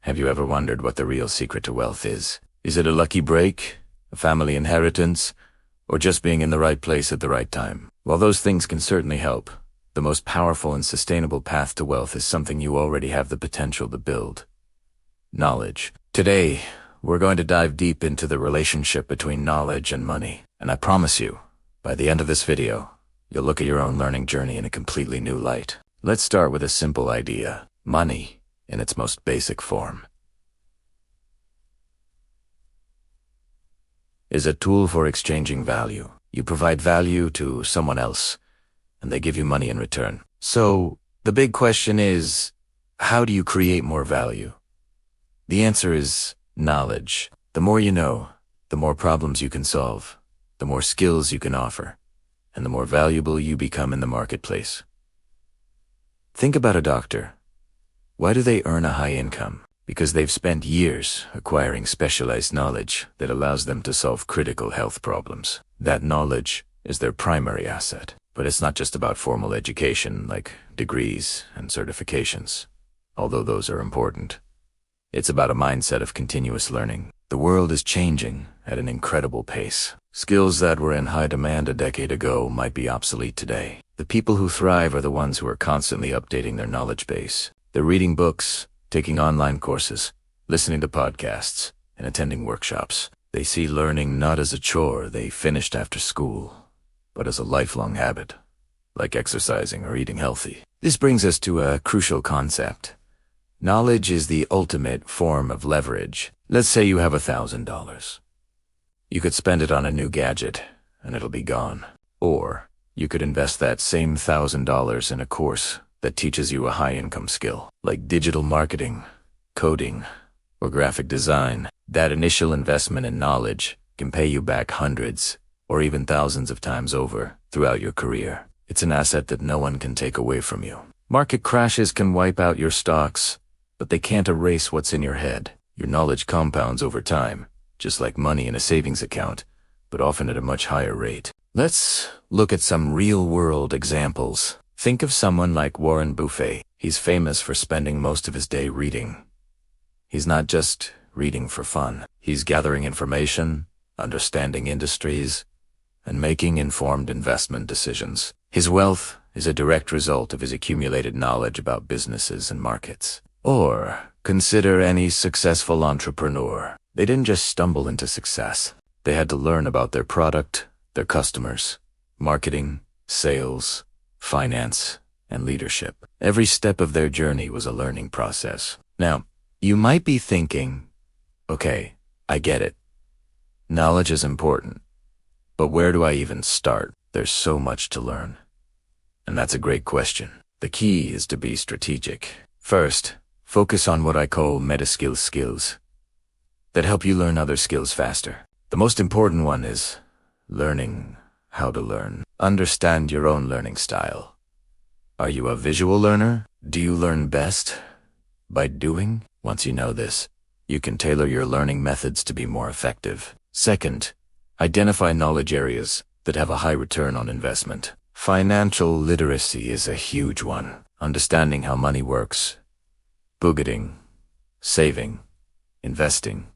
Have you ever wondered what the real secret to wealth is? Is it a lucky break, a family inheritance, or just being in the right place at the right time? While those things can certainly help, the most powerful and sustainable path to wealth is something you already have the potential to build. Knowledge. Today, we're going to dive deep into the relationship between knowledge and money. And I promise you, by the end of this video, you'll look at your own learning journey in a completely new light. Let's start with a simple idea: money in its most basic form is a tool for exchanging value. You provide value to someone else, and they give you money in return. So, the big question is, how do you create more value? The answer is knowledge. The more you know, the more problems you can solve, the more skills you can offer, and the more valuable you become in the marketplace. Think about a doctor. Why do they earn a high income? Because they've spent years acquiring specialized knowledge that allows them to solve critical health problems. That knowledge is their primary asset. But it's not just about formal education like degrees and certifications, although those are important. It's about a mindset of continuous learning. The world is changing at an incredible pace. Skills that were in high demand a decade ago might be obsolete today. The people who thrive are the ones who are constantly updating their knowledge base. They're reading books, taking online courses, listening to podcasts, and attending workshops. They see learning not as a chore they finished after school, but as a lifelong habit, like exercising or eating healthy. This brings us to a crucial concept. Knowledge is the ultimate form of leverage. Let's say you have $1,000. You could spend it on a new gadget, and it'll be gone. Or you could invest that same $1,000 in a course that teaches you a high-income skill, like digital marketing, coding, or graphic design. That initial investment in knowledge can pay you back hundreds or even thousands of times over throughout your career. It's an asset that no one can take away from you. Market crashes can wipe out your stocks, but they can't erase what's in your head. Your knowledge compounds over time, just like money in a savings account, but often at a much higher rate. Let's look at some real-world examples. Think of someone like Warren Buffett. He's famous for spending most of his day reading. He's not just reading for fun. He's gathering information, understanding industries, and making informed investment decisions. His wealth is a direct result of his accumulated knowledge about businesses and markets. Or consider any successful entrepreneur. They didn't just stumble into success. They had to learn about their product, their customers, marketing, sales, finance, and leadership. Every step of their journey was a learning process. Now, you might be thinking, okay, I get it. Knowledge is important, but where do I even start? There's so much to learn. And that's a great question. The key is to be strategic. First, focus on what I call meta-skill skills that help you learn other skills faster. The most important one is learning how to learn. Understand your own learning style. Are you a visual learner? Do you learn best by doing? Once you know this, you can tailor your learning methods to be more effective. Second, identify knowledge areas that have a high return on investment. Financial literacy is a huge one. Understanding how money works, budgeting, saving, investing,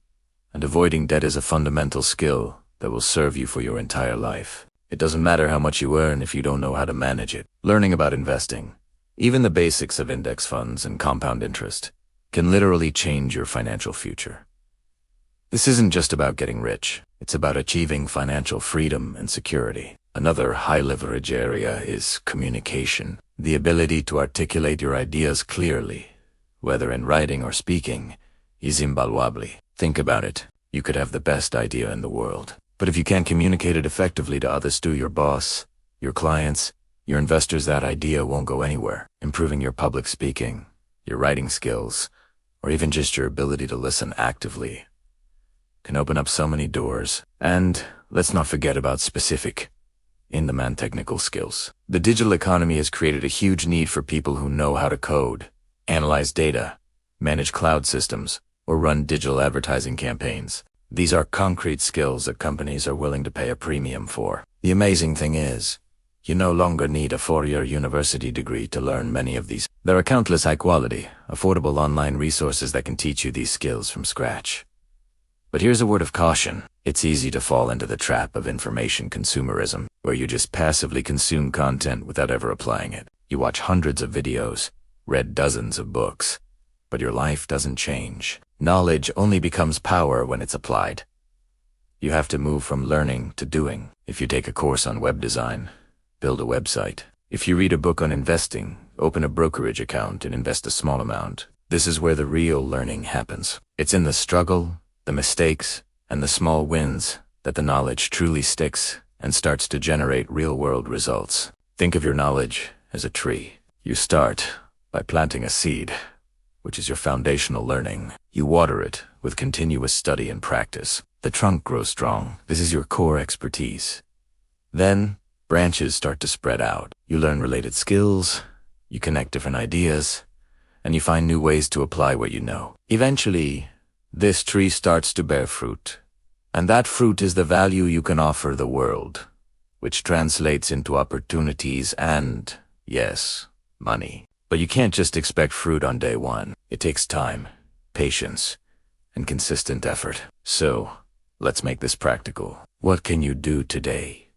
and avoiding debt is a fundamental skill that will serve you for your entire life. It doesn't matter how much you earn if you don't know how to manage it. Learning about investing, even the basics of index funds and compound interest, can literally change your financial future. This isn't just about getting rich. It's about achieving financial freedom and security. Another high-leverage area is communication. The ability to articulate your ideas clearly, whether in writing or speaking, is invaluable. Think about it. You could have the best idea in the world, but if you can't communicate it effectively to others, to your boss, your clients, your investors, that idea won't go anywhere. Improving your public speaking, your writing skills, or even just your ability to listen actively can open up so many doors. And let's not forget about specific, in-demand technical skills. The digital economy has created a huge need for people who know how to code, analyze data, manage cloud systems, or run digital advertising campaigns. These are concrete skills that companies are willing to pay a premium for. The amazing thing is, You no longer need a 4-year university degree to learn many of these. There are countless high-quality, affordable online resources that can teach you these skills from scratch. But here's a word of caution. It's easy to fall into the trap of information consumerism, where you just passively consume content without ever applying it. You watch hundreds of videos, read dozens of books, but your life doesn't change. Knowledge only becomes power when it's applied. You have to move from learning to doing. If you take a course on web design, build a website. If you read a book on investing, open a brokerage account and invest a small amount. This is where the real learning happens. It's in the struggle, the mistakes, and the small wins that the knowledge truly sticks and starts to generate real-world results. Think of your knowledge as a tree. You start by planting a seed, which is your foundational learning. You water it with continuous study and practice. The trunk grows strong. This is your core expertise. Then, branches start to spread out. You learn related skills, you connect different ideas, and you find new ways to apply what you know. Eventually, this tree starts to bear fruit, and that fruit is the value you can offer the world, which translates into opportunities and, yes, money. But you can't just expect fruit on day one. It takes time, patience, and consistent effort. So, let's make this practical. What can you do today,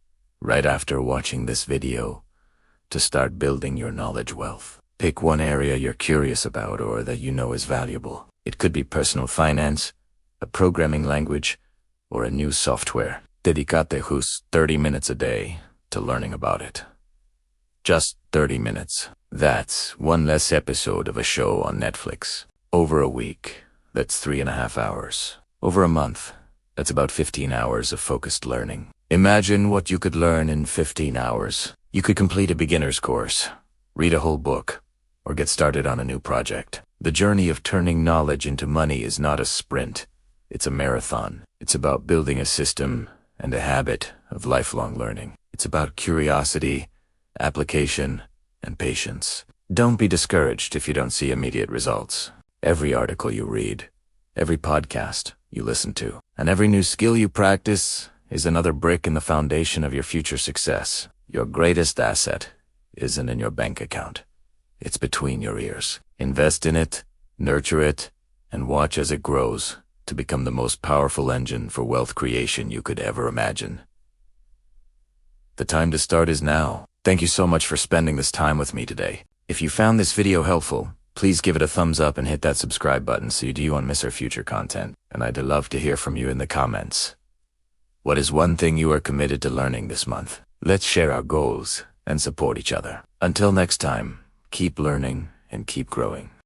right after watching this video, to start building your knowledge wealth? Pick one area you're curious about or that you know is valuable. It could be personal finance, a programming language, or a new software. Dedicate just 30 minutes a day to learning about it. Just 30 minutes. That's one less episode of a show on Netflix. Over a week, that's 3.5 hours. Over a month, that's about 15 hours of focused learning. Imagine what you could learn in 15 hours. You could complete a beginner's course, read a whole book, or get started on a new project. The journey of turning knowledge into money is not a sprint. It's a marathon. It's about building a system and a habit of lifelong learning. It's about curiosity, application, and patience. Don't be discouraged if you don't see immediate results. Every article you read, every podcast you listen to, and every new skill you practice is another brick in the foundation of your future success. Your greatest asset isn't in your bank account. It's between your ears. Invest in it, nurture it, and watch as it grows to become the most powerful engine for wealth creation you could ever imagine. The time to start is now. Thank you so much for spending this time with me today. If you found this video helpful, please give it a thumbs up and hit that subscribe button so you won't miss our future content. And I'd love to hear from you in the comments. What is one thing you are committed to learning this month? Let's share our goals and support each other. Until next time, keep learning and keep growing.